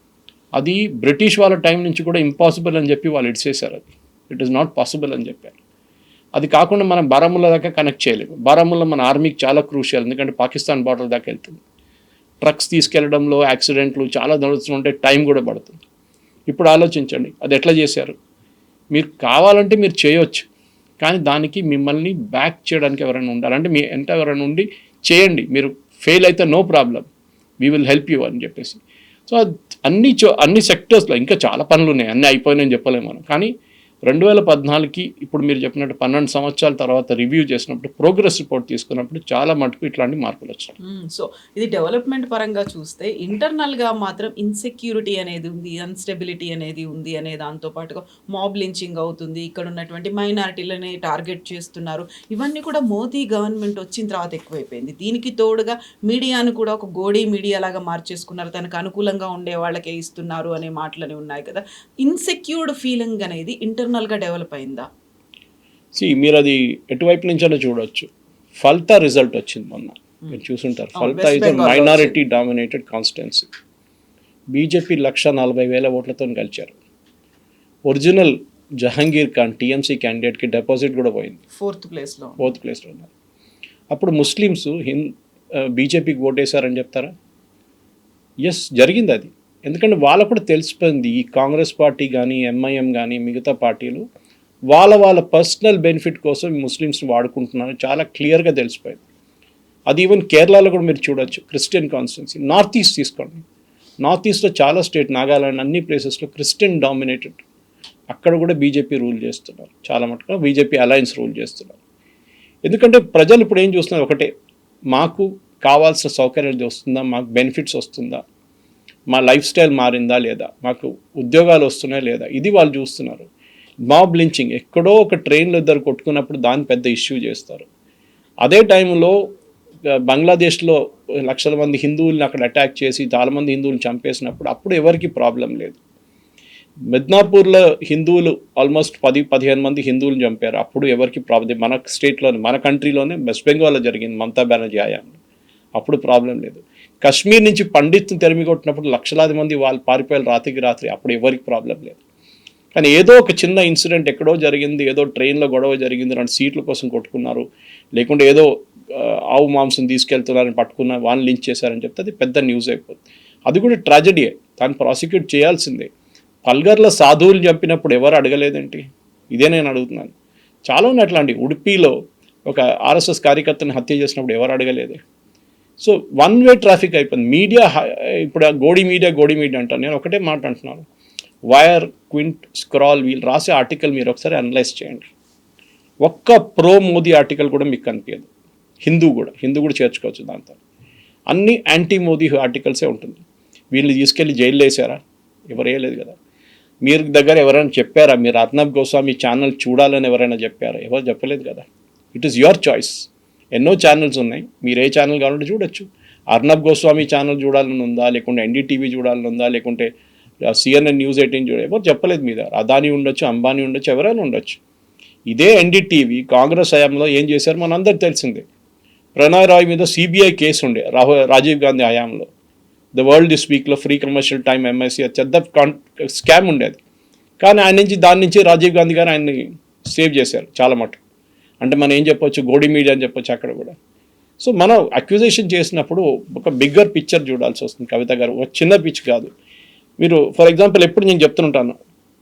అది బ్రిటిష్ వాళ్ళ టైం నుంచి కూడా ఇంపాసిబుల్ అని చెప్పి వాళ్ళు ఇడిచేశారు. అది ఇట్ ఈస్ నాట్ పాసిబుల్ అని చెప్పారు. అది కాకుండా మనం బారాముల్లా దాకా కనెక్ట్ చేయలేము. బారాముల్లా మన ఆర్మీకి చాలా క్రూషియల్, ఎందుకంటే పాకిస్తాన్ బార్డర్ దాకా వెళ్తుంది. ట్రక్స్ తీసుకెళ్లడంలో యాక్సిడెంట్లు చాలా నడుస్తుంటే టైం కూడా పడుతుంది. ఇప్పుడు ఆలోచించండి అది ఎట్లా చేశారు. మీరు కావాలంటే మీరు చేయొచ్చు, కానీ దానికి మిమ్మల్ని బ్యాక్ చేయడానికి ఎవరైనా ఉండాలి. అంటే మీ ఎంత ఎవరైనా ఉండి చేయండి, మీరు ఫెయిల్ అయితే no problem, we will help you అని చెప్పేసి. సో అన్ని సెక్టర్స్లో ఇంకా చాలా పనులు ఉన్నాయి, అన్నీ అయిపోయినాయని చెప్పలేము మనం. కానీ 2014కి ఇప్పుడు మీరు చెప్పినట్టు 12 సంవత్సరాల తర్వాత రివ్యూ చేసినప్పుడు ప్రోగ్రెస్ రిపోర్ట్ తీసుకున్నప్పుడు చాలా మటుకు ఇట్లాంటి మార్పులు వచ్చాయి. సో ఇది డెవలప్మెంట్ పరంగా చూస్తే ఇంటర్నల్గా మాత్రం ఇన్సెక్యూరిటీ అనేది ఉంది, అన్స్టెబిలిటీ అనేది ఉంది అనే దాంతో పాటుగా మాబ్ లించింగ్ అవుతుంది, ఇక్కడ ఉన్నటువంటి మైనారిటీలని టార్గెట్ చేస్తున్నారు. ఇవన్నీ కూడా మోదీ గవర్నమెంట్ వచ్చిన తర్వాత ఎక్కువైపోయింది. దీనికి తోడుగా మీడియాను కూడా ఒక గోడీ మీడియా లాగా మార్చేసుకున్నారు, తనకు అనుకూలంగా ఉండే వాళ్ళకే ఇస్తున్నారు అనే మాటలని ఉన్నాయి కదా. ఇన్సెక్యూర్డ్ ఫీలింగ్ అనేది ఇంటర్నల్గా డెవలప్ అయిందా? మీరు అది ఎటువైపు నుంచో చూడొచ్చు. ఫల్తా రిజల్ట్ వచ్చింది మొన్న, మీరు చూసుంటారు. ఫల్తా ఇది మైనారిటీ డామినేటెడ్ కాన్స్టిట్యున్సీ. బీజేపీ 140,000 ఓట్లతో గెలిచారు. ఒరిజినల్ జహంగీర్ ఖాన్ టీఎంసీ క్యాండిడేట్కి డిపాజిట్ కూడా పోయింది, ఫోర్త్ ప్లేస్లో ఉన్నారు. అప్పుడు ముస్లిమ్స్ బీజేపీకి ఓటేశారని చెప్తారా? ఎస్, జరిగింది అది. ఎందుకంటే వాళ్ళకు కూడా తెలిసిపోయింది ఈ కాంగ్రెస్ పార్టీ కానీ ఎంఐఎం కానీ మిగతా పార్టీలు వాళ్ళ పర్సనల్ బెనిఫిట్ కోసం ముస్లిమ్స్ని వాడుకుంటున్నారు, చాలా క్లియర్గా తెలిసిపోయింది. అది ఈవెన్ కేరళలో కూడా మీరు చూడొచ్చు. క్రిస్టియన్ కాన్స్టిట్యున్సీ, నార్త్ ఈస్ట్ తీసుకోండి. నార్త్ ఈస్ట్లో చాలా స్టేట్, నాగాలాండ్ అన్ని ప్లేసెస్లో క్రిస్టియన్ డామినేటెడ్. అక్కడ కూడా బీజేపీ రూల్ చేస్తున్నారు, చాలా మటుకు బీజేపీ అలయన్స్ రూల్ చేస్తున్నారు. ఎందుకంటే ప్రజలు ఇప్పుడు ఏం చూస్తున్నారు, ఒకటే, మాకు కావాల్సిన సౌకర్యాలు వస్తుందా, మాకు బెనిఫిట్స్ వస్తుందా, మా లైఫ్ స్టైల్ మారిందా లేదా, మాకు ఉద్యోగాలు వస్తున్నాయా లేదా, ఇది వాళ్ళు చూస్తున్నారు. మాబ్ లించింగ్, ఎక్కడో ఒక ట్రైన్లో ఇద్దరు కొట్టుకున్నప్పుడు దాన్ని పెద్ద ఇష్యూ చేస్తారు. అదే టైంలో బంగ్లాదేశ్లో లక్షల మంది హిందువుల్ని అక్కడ అటాక్ చేసి చాలామంది హిందువులు చంపేసినప్పుడు అప్పుడు ఎవరికి ప్రాబ్లం లేదు. మిద్నాపూర్లో హిందువులు ఆల్మోస్ట్ 10-15 మంది హిందువులు చంపారు, అప్పుడు ఎవరికి ప్రాబ్లం. మన స్టేట్లోనే, మన కంట్రీలోనే, వెస్ట్ బెంగాల్లో జరిగింది మమతా బెనర్జీ హయాంలో, అప్పుడు ప్రాబ్లం లేదు. కశ్మీర్ నుంచి పండిత్ని తెరిమి కొట్టినప్పుడు లక్షలాది మంది వాళ్ళు పారిపోయారు రాత్రికి రాత్రి, అప్పుడు ఎవరికి ప్రాబ్లం లేదు. కానీ ఏదో ఒక చిన్న ఇన్సిడెంట్ ఎక్కడో జరిగింది, ఏదో ట్రైన్లో గొడవ జరిగింది, 2 సీట్ల కోసం కొట్టుకున్నారు, లేకుంటే ఏదో ఆవు మాంసం తీసుకెళ్తున్నారని పట్టుకున్న వాళ్ళని లించ్ చేశారని చెప్తే అది పెద్ద న్యూస్ అయిపోతుంది. అది కూడా ట్రాజడీయే, దాన్ని ప్రాసిక్యూట్ చేయాల్సిందే. పల్గర్లో సాధువులు చంపినప్పుడు ఎవరు అడగలేదేంటి? ఇదే నేను అడుగుతున్నాను. చాలా ఉన్నాయి అట్లాంటి. ఉడిపిలో ఒక ఆర్ఎస్ఎస్ కార్యకర్తని హత్య చేసినప్పుడు ఎవరు అడగలేదే. సో వన్ వే ట్రాఫిక్ అయిపోయింది. మీడియా ఇప్పుడు గోడి మీడియా అంటాను. నేను ఒకటే మాట అంటున్నాను, వైర్, క్వింట్, స్క్రాల్, వీళ్ళు రాసే ఆర్టికల్ మీరు ఒకసారి అనలైజ్ చేయండి. ఒక్క ప్రో మోదీ ఆర్టికల్ కూడా మీకు కనిపించదు. హిందూ కూడా చేర్చుకోవచ్చు దాంతో. అన్ని యాంటీ మోదీ ఆర్టికల్సే ఉంటుంది. వీళ్ళని తీసుకెళ్ళి జైల్లో వేసారా? ఎవరు వేయలేదు కదా. మీరు దగ్గర ఎవరైనా చెప్పారా మీరు అర్నబ్ గోస్వామి ఛానల్ చూడాలని ఎవరైనా చెప్పారా? ఎవరు చెప్పలేదు కదా. It is your choice. ఎన్నో ఛానల్స్ ఉన్నాయి, మీరు ఏ ఛానల్ కావాలంటే చూడొచ్చు. అర్నబ్ గోస్వామి ఛానల్ చూడాలని ఉందా, లేకుంటే ఎన్డీటీవీ చూడాలని ఉందా, లేకుంటే CNN News 18 చూడాలి, ఎవరు చెప్పలేదు. మీద అదానీ ఉండొచ్చు, అంబానీ ఉండొచ్చు, ఎవరైనా ఉండొచ్చు. ఇదే ఎన్డీటీవీ కాంగ్రెస్ హయాంలో ఏం చేశారు మనందరికి తెలిసిందే. ప్రణయ్ రాయ్ మీద CBI కేసు ఉండే రాజీవ్ గాంధీ హయాంలో. ద వరల్డ్ దిస్ వీక్లో free commercial time MIC చెద్ద scam ఉండేది. కానీ దాని నుంచి రాజీవ్ గాంధీ గారు ఆయన్ని సేవ్ చేశారు చాలా మటుకు. అంటే మనం ఏం చెప్పొచ్చు, గోడి మీడియా అని చెప్పొచ్చు అక్కడ కూడా. సో మనం అక్యూజేషన్ చేసినప్పుడు ఒక బిగ్గర్ పిక్చర్ చూడాల్సి వస్తుంది కవిత గారు, ఒక చిన్న పిచ్ కాదు. మీరు ఫర్ ఎగ్జాంపుల్ ఎప్పుడు నేను చెప్తుంటాను,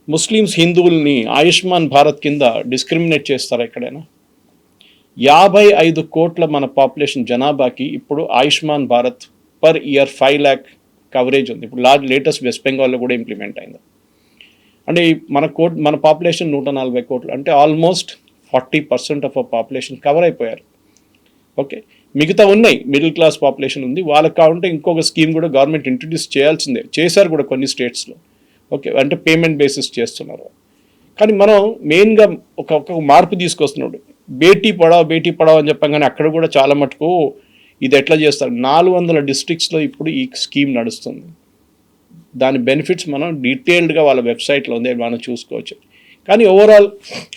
ముస్లిమ్స్ హిందువుల్ని ఆయుష్మాన్ భారత్ కింద డిస్క్రిమినేట్ చేస్తారా ఎక్కడైనా? 55 కోట్ల మన పాపులేషన్ జనాభాకి ఇప్పుడు Ayushman Bharat per year 5 lakh coverage ఉంది. ఇప్పుడు లేటెస్ట్ వెస్ట్ బెంగాల్లో కూడా ఇంప్లిమెంట్ అయింది. అంటే మన పాపులేషన్ 140 కోట్లు, అంటే ఆల్మోస్ట్ 40% ఆఫ్ పాపులేషన్ కవర్ అయిపోయారు. ఓకే, మిగతా ఉన్నాయి, మిడిల్ క్లాస్ పాపులేషన్ ఉంది, వాళ్ళకి కావాలంటే ఇంకొక స్కీమ్ కూడా గవర్నమెంట్ ఇంట్రడ్యూస్ చేయాల్సిందే, చేశారు కూడా కొన్ని స్టేట్స్లో. ఓకే, అంటే పేమెంట్ బేసిస్ చేస్తున్నారు. కానీ మనం మెయిన్గా ఒక మార్పు తీసుకొస్తున్నాడు. బేటీ పడావ్ అని చెప్పగానే అక్కడ కూడా చాలా మటుకు ఇది ఎట్లా చేస్తారు. 400 డిస్ట్రిక్ట్స్లో ఇప్పుడు ఈ స్కీమ్ నడుస్తుంది. దాని బెనిఫిట్స్ మనం డీటెయిల్డ్గా వాళ్ళ వెబ్సైట్లో ఉంది, మనం చూసుకోవచ్చు. కానీ ఓవరాల్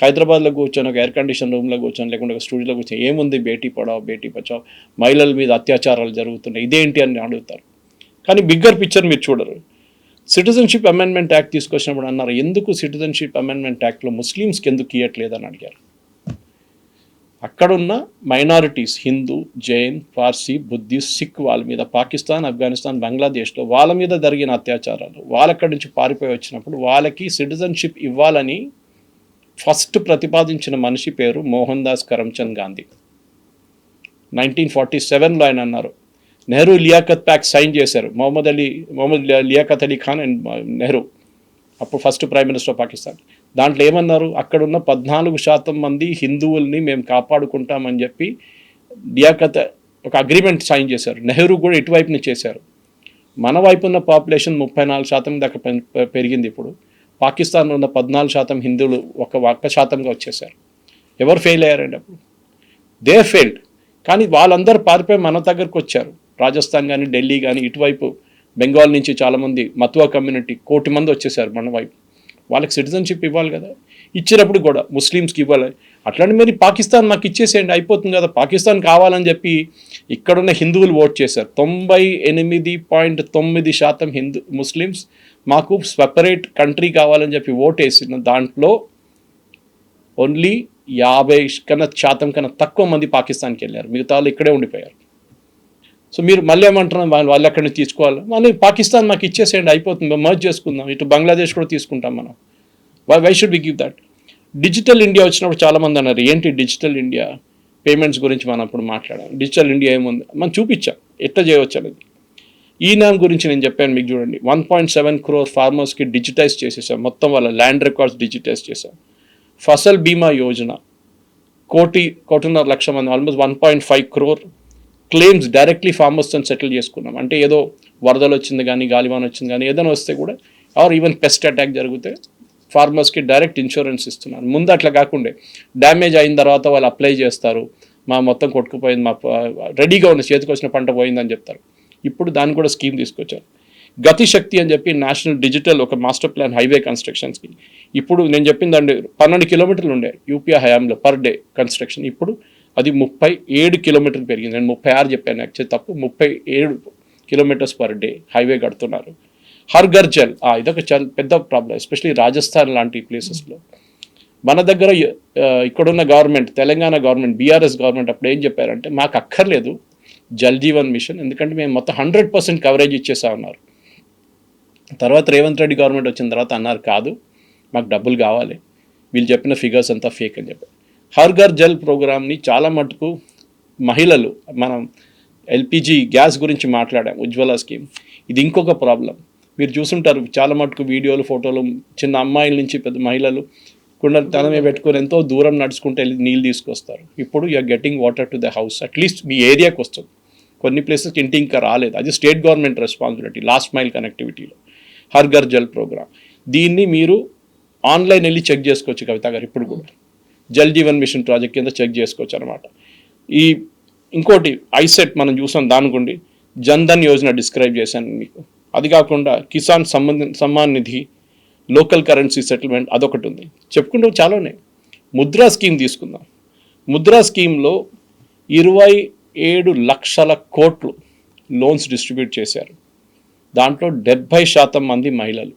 హైదరాబాద్లో కూర్చొని ఒక ఎయిర్ కండిషన్ రూమ్లో కూర్చొని, లేకుంటే ఒక స్టూడియోలో కూర్చొని ఏముంది బేటీ పడావ్ బేటీ బచావ్, మహిళల మీద అత్యాచారాలు జరుగుతున్నాయి, ఇదేంటి అని అడుగుతారు. కానీ బిగ్గర్ పిక్చర్ మీరు చూడరు. సిటిజన్షిప్ అమెండ్మెంట్ యాక్ట్ తీసుకొచ్చినప్పుడు అన్నారు, ఎందుకు సిటిజన్షిప్ అమెండ్మెంట్ యాక్ట్లో ముస్లిమ్స్కి ఎందుకు ఇవ్వట్లేదని అడిగారు. అక్కడున్న మైనారిటీస్ హిందూ, జైన్, పార్సీ, బుద్ధిస్ట్, సిక్ వాళ్ళ మీద పాకిస్తాన్, ఆఫ్ఘనిస్తాన్, బంగ్లాదేశ్లో వాళ్ళ మీద జరిగిన అత్యాచారాలు, వాళ్ళక్కడి నుంచి పారిపోయి వచ్చినప్పుడు వాళ్ళకి సిటిజన్షిప్ ఇవ్వాలని ఫస్ట్ ప్రతిపాదించిన మనిషి పేరు మోహన్ దాస్ కరమ్చంద్ గాంధీ. 1947లో ఆయన అన్నారు. నెహ్రూ లియాఖత్ ప్యాక్ట్ సైన్ చేశారు. మొహమ్మద్ లియాఖత్ అలీ ఖాన్ అండ్ నెహ్రూ, అప్పుడు first prime minister of Pakistan. దాంట్లో ఏమన్నారు, అక్కడున్న 14% మంది హిందువుల్ని మేము కాపాడుకుంటామని చెప్పి లియాఖత్ ఒక అగ్రిమెంట్ సైన్ చేశారు. నెహ్రూ కూడా ఇటువైపుని చేశారు. మన వైపు ఉన్న పాపులేషన్ 34% దాకా పెరిగింది. ఇప్పుడు పాకిస్తాన్లో ఉన్న 14% హిందువులు 1% వచ్చేసారు. ఎవరు ఫెయిల్ అయ్యారండి అప్పుడు? They failed. కానీ వాళ్ళందరూ పారిపోయి మన దగ్గరకు వచ్చారు. రాజస్థాన్ కానీ, ఢిల్లీ కానీ, ఇటువైపు బెంగాల్ నుంచి చాలామంది మతువా కమ్యూనిటీ 1 కోటి మంది వచ్చేసారు మన వైపు. వాళ్ళకి సిటిజన్షిప్ ఇవ్వాలి కదా, ఇచ్చినప్పుడు కూడా ముస్లిమ్స్కి ఇవ్వాలి. అట్లాంటి మరి పాకిస్తాన్ మాకు ఇచ్చేసేయండి అయిపోతుంది కదా, పాకిస్తాన్ కావాలని చెప్పి ఇక్కడున్న హిందువులు ఓట్ చేశారు. 98.9% ముస్లిమ్స్ మాకు సెపరేట్ కంట్రీ కావాలని చెప్పి ఓట్ వేసిన దాంట్లో ఓన్లీ 50% కన్నా తక్కువ మంది పాకిస్తాన్కి వెళ్ళారు. మిగతా వాళ్ళు ఇక్కడే ఉండిపోయారు. సో మీరు మళ్ళీ ఏమంటున్నారు, వాళ్ళు అక్కడి నుంచి తీసుకోవాలి, మళ్ళీ పాకిస్తాన్ మాకు ఇచ్చేసేయండి అయిపోతుంది, మర్జ్ చేసుకుందాం, ఇటు బంగ్లాదేశ్ కూడా తీసుకుంటాం మనం. Why should we give that? Digital India వచ్చినప్పుడు చాలామంది అన్నారు, ఏంటి డిజిటల్ ఇండియా పేమెంట్స్ గురించి మనం అప్పుడు మాట్లాడాం. డిజిటల్ ఇండియా ఏముంది మనం చూపించాం ఎట్లా చేయవచ్చు అనేది. ఈ నామ్ గురించి నేను చెప్పాను మీకు, చూడండి 1.7 crore ఫార్మర్స్కి డిజిటైజ్ చేసేసాం, మొత్తం వాళ్ళ ల్యాండ్ రికార్డ్స్ డిజిటైజ్ చేసాం. ఫసల్ బీమా యోజన 1.5 లక్ష మంది, ఆల్మోస్ట్ 1.5 crore క్లెయిమ్స్ డైరెక్ట్లీ ఫార్మర్స్తో సెటిల్ చేసుకున్నాం. అంటే ఏదో వరదలు వచ్చింది కానీ, గాలివాన వచ్చింది కానీ, ఏదైనా వస్తే కూడా, ఆర్ ఈవెన్ పెస్ట్ అటాక్ జరిగితే ఫార్మర్స్కి డైరెక్ట్ ఇన్సూరెన్స్ ఇస్తున్నారు. ముందు అట్లా కాకుండా డ్యామేజ్ అయిన తర్వాత వాళ్ళు అప్లై చేస్తారు, మా మొత్తం కొట్టుకుపోయింది, మా రెడీగా ఉన్న చేతికి వచ్చిన పంట పోయిందని చెప్తారు. ఇప్పుడు దాన్ని కూడా స్కీమ్ తీసుకొచ్చారు. గతి శక్తి అని చెప్పి నేషనల్ డిజిటల్ ఒక మాస్టర్ ప్లాన్ హైవే కన్స్ట్రక్షన్స్కి. ఇప్పుడు నేను చెప్పిందండి 12 కిలోమీటర్లు ఉండే యూపీఐ హయాంలో పర్ డే కన్స్ట్రక్షన్, ఇప్పుడు అది 37 కిలోమీటర్లు పెరిగింది. నేను 36 చెప్పాను, యాక్చువల్లీ తప్పు. 37 కిలోమీటర్స్ పర్ డే హైవే కడుతున్నారు. హర్ ఘర్ జల్, ఇదొక చాలా పెద్ద ప్రాబ్లం, ఎస్పెషలీ రాజస్థాన్ లాంటి ప్లేసెస్లో. మన దగ్గర ఇక్కడున్న government, Telangana government, BRS government అప్పుడు ఏం చెప్పారంటే, మాకు అక్కర్లేదు జల్ జీవన్ మిషన్, ఎందుకంటే మేము మొత్తం 100% కవరేజ్ ఇచ్చేసా ఉన్నారు. తర్వాత రేవంత్ రెడ్డి గవర్నమెంట్ వచ్చిన తర్వాత అన్నారు, కాదు మాకు డబ్బులు కావాలి, వీళ్ళు చెప్పిన ఫిగర్స్ అంతా ఫేక్ అని చెప్పారు. హర్ ఘర్ జల్ ప్రోగ్రామ్ని చాలా మటుకు మహిళలు, మనం ఎల్పిజి గ్యాస్ గురించి మాట్లాడాం, ఉజ్వల స్కీమ్, ఇది ఇంకొక ప్రాబ్లం. మీరు చూసుంటారు చాలా మటుకు వీడియోలు, ఫోటోలు, చిన్న అమ్మాయిల నుంచి పెద్ద మహిళలు కుండ తనమే పెట్టుకొని ఎంతో దూరం నడుచుకుంటే వెళ్ళి నీళ్ళు తీసుకొస్తారు. ఇప్పుడు you're getting water to the house, at least మీ ఏరియాకి వస్తుంది. కొన్ని ప్లేసెస్కి ఇంటి ఇంకా రాలేదు, అది state government responsibility, last mile కనెక్టివిటీలో హర్ ఘర్ జల్ ప్రోగ్రామ్. దీన్ని మీరు ఆన్లైన్ వెళ్ళి చెక్ చేసుకోవచ్చు కవిత గారు, ఇప్పుడు కూడా జల్ జీవన్ మిషన్ ప్రాజెక్ట్ కింద చెక్ చేసుకోవచ్చు అనమాట. ఈ ఇంకోటి ఐసెట్ మనం చూసాం, దానికోండి జన్ధన్ యోజన డిస్క్రైబ్ చేశాను మీకు. అది కాకుండా Kisan Samman Nidhi, local currency settlement, అదొకటి ఉంది. చెప్పుకుంటూ చాలా ఉన్నాయి. ముద్రా స్కీమ్ తీసుకుందాం. ముద్రా స్కీమ్లో 27 లక్షల కోట్లు లోన్స్ డిస్ట్రిబ్యూట్ చేశారు. దాంట్లో 70% మంది మహిళలు.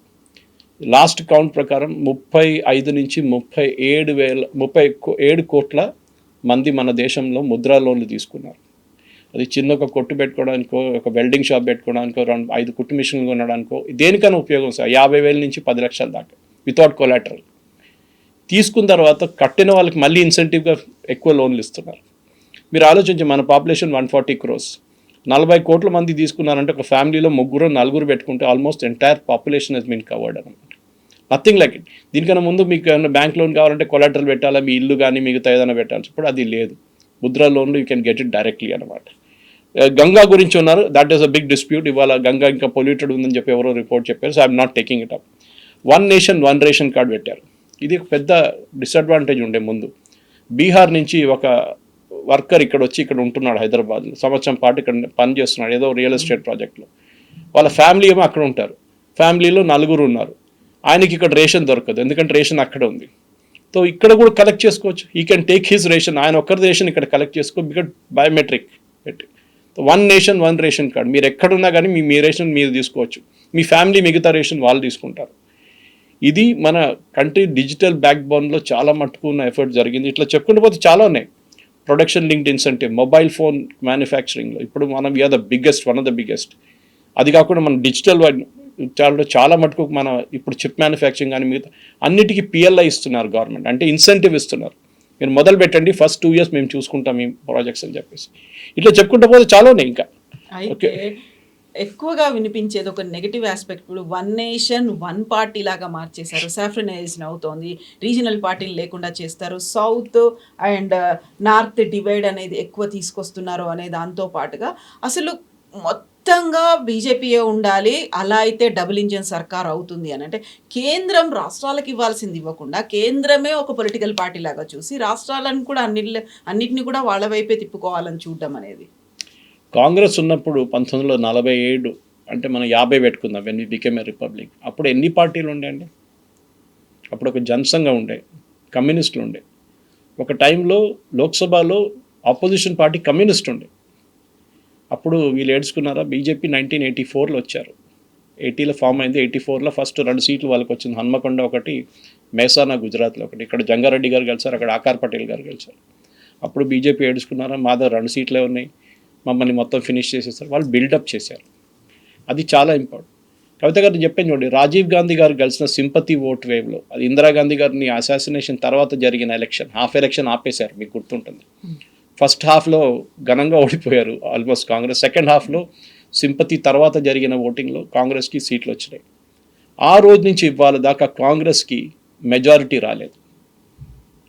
లాస్ట్ కౌంట్ ప్రకారం 35 నుంచి 37 కోట్ల మంది మన దేశంలో ముద్రా లోన్లు తీసుకున్నారు. అది చిన్న ఒక కొట్టు పెట్టుకోవడానికో, ఒక వెల్డింగ్ షాప్ పెట్టుకోవడానికో, 5 కుట్టు మిషన్లు కొనడానికో, దేనికైనా ఉపయోగం సార్. 50,000 నుంచి 10 లక్షల దాకా వితౌట్ కొలాటరల్ తీసుకున్న తర్వాత కట్టిన వాళ్ళకి మళ్ళీ ఇన్సెంటివ్గా ఎక్కువ లోన్లు ఇస్తున్నారు. మీరు ఆలోచించి, మన పాపులేషన్ 140 crores, 40 కోట్ల మంది తీసుకున్నారంటే ఒక ఫ్యామిలీలో 3-4 పెట్టుకుంటే almost entire population has been covered అనమాట. Nothing like it. దీనికన్నా ముందు మీకు ఏమైనా బ్యాంక్ లోన్ కావాలంటే కొలాటరల్ పెట్టాలా, మీ ఇల్లు కానీ మిగతా ఏదైనా పెట్టాలి. ఇప్పుడు అది లేదు. ముద్రా లోన్లు you can get it directly అనమాట. గంగా గురించి ఉన్నారు, that is a big dispute. ఇవాళ గంగా ఇంకా పొల్యూటెడ్ ఉందని చెప్పి ఎవరో రిపోర్ట్ చెప్పారు. So I'm not taking it up. 1 nation 1 ration card పెట్టారు. ఇది ఒక పెద్ద డిసడ్వాంటేజ్ ఉండే ముందు. బీహార్ నుంచి ఒక వర్కర్ ఇక్కడ వచ్చి ఇక్కడ ఉంటున్నాడు హైదరాబాద్లో, సంవత్సరం పాటు ఇక్కడ పని చేస్తున్నాడు ఏదో రియల్ ఎస్టేట్ ప్రాజెక్ట్లో. వాళ్ళ ఫ్యామిలీ ఏమో అక్కడ ఉంటారు, ఫ్యామిలీలో 4 ఉన్నారు. ఆయనకి ఇక్కడ రేషన్ దొరకదు, ఎందుకంటే రేషన్ అక్కడ ఉంది. సో ఇక్కడ కూడా కలెక్ట్ చేసుకోవచ్చు. ఈ కెన్ టేక్ హిస్ రేషన్, ఆయన ఒక్కరి రేషన్ ఇక్కడ కలెక్ట్ చేసుకో, బికాజ్ బయోమెట్రిక్ పెట్టి. So one nation one ration card, మీరు ఎక్కడున్నా కానీ మీ రేషన్ మీరు తీసుకోవచ్చు, మీ ఫ్యామిలీ మిగతా రేషన్ వాళ్ళు తీసుకుంటారు. ఇది మన కంట్రీ డిజిటల్ బ్యాక్ బోన్లో చాలా మట్టుకు ఉన్న ఎఫర్ట్ జరిగింది. ఇట్లా చెప్పుకుంటూ పోతే చాలా ఉన్నాయి. Production linked incentive, mobile phone మ్యానుఫ్యాక్చరింగ్లో ఇప్పుడు మనం we're the biggest, one of the biggest. అది కాకుండా మన డిజిటల్ చాలా మటుకు మన ఇప్పుడు చిప్ మ్యానుఫ్యాక్చరింగ్ కానీ మిగతా అన్నిటికీ పిఎల్ఐ ఇస్తున్నారు గవర్నమెంట్, అంటే ఇన్సెంటివ్ ఇస్తున్నారు. మీరు మొదలు పెట్టండి, ఫస్ట్ 2 years మేము చూసుకుంటాం ఈ ప్రాజెక్ట్స్ అని చెప్పేసి. ఇట్లా చెప్పుకుంటూ పోతే చాలా ఉన్నాయి ఇంకా. అయితే ఎక్కువగా వినిపించేది ఒక నెగటివ్ ఆస్పెక్ట్, ఇప్పుడు వన్ నేషన్ వన్ పార్టీ లాగా మార్చేశారు, సాఫ్రనైజేషన్ అవుతోంది, రీజనల్ పార్టీలు లేకుండా చేస్తారు, సౌత్ అండ్ నార్త్ డివైడ్ అనేది ఎక్కువ తీసుకొస్తున్నారు అనే దాంతో పాటుగా అసలు మొత్తంగా బీజేపీయే ఉండాలి, అలా అయితే డబుల్ ఇంజిన్ సర్కార్ అవుతుంది అని, అంటే కేంద్రం రాష్ట్రాలకు ఇవ్వాల్సింది ఇవ్వకుండా కేంద్రమే ఒక పొలిటికల్ పార్టీ లాగా చూసి రాష్ట్రాలను కూడా అన్నిటిని కూడా వాళ్ళ వైపే తిప్పుకోవాలని చూడడం అనేది. కాంగ్రెస్ ఉన్నప్పుడు 1947 అంటే మనం 50 పెట్టుకుందాం, when we become a republic. అప్పుడు ఎన్ని పార్టీలు ఉండే అండి? అప్పుడు ఒక జనసంఘం ఉండే, కమ్యూనిస్టులు ఉండే. ఒక టైంలో లోక్సభలో ఆపోజిషన్ పార్టీ కమ్యూనిస్ట్ ఉండే. అప్పుడు వీళ్ళు ఏడ్చుకున్నారా? బీజేపీ 1984లో వచ్చారు, 80లో ఫామ్ అయింది, 84లో ఫస్ట్ 2 సీట్లు వాళ్ళకి వచ్చింది. హన్మకొండ ఒకటి, మేసానా గుజరాత్లో ఒకటి. ఇక్కడ జంగారెడ్డి గారు గెలిచారు, అక్కడ ఆకార్ పటేల్ గారు గెలిచారు. అప్పుడు బీజేపీ ఏడ్చుకున్నారా? మా దగ్గర 2 సీట్లే ఉన్నాయి, మమ్మల్ని మొత్తం ఫినిష్ చేసేస్తారు. వాళ్ళు బిల్డప్ చేశారు, అది చాలా ఇంపార్టెంట్. కవిత గారు చెప్పాను చూడండి, రాజీవ్ గాంధీ గారు గెలిచిన సింపతి ఓట్ వేవ్లో, అది ఇందిరాగాంధీ గారిని అసాసినేషన్ తర్వాత జరిగిన ఎలక్షన్, హాఫ్ ఎలక్షన్ ఆపేశారు, మీకు గుర్తుంటుంది. ఫస్ట్ హాఫ్లో ఘనంగా ఓడిపోయారు ఆల్మోస్ట్ కాంగ్రెస్, సెకండ్ హాఫ్లో సింపతి తర్వాత జరిగిన ఓటింగ్లో కాంగ్రెస్కి సీట్లు వచ్చినాయి. ఆ రోజు నుంచి ఇవాళ దాకా కాంగ్రెస్కి మెజారిటీ రాలేదు.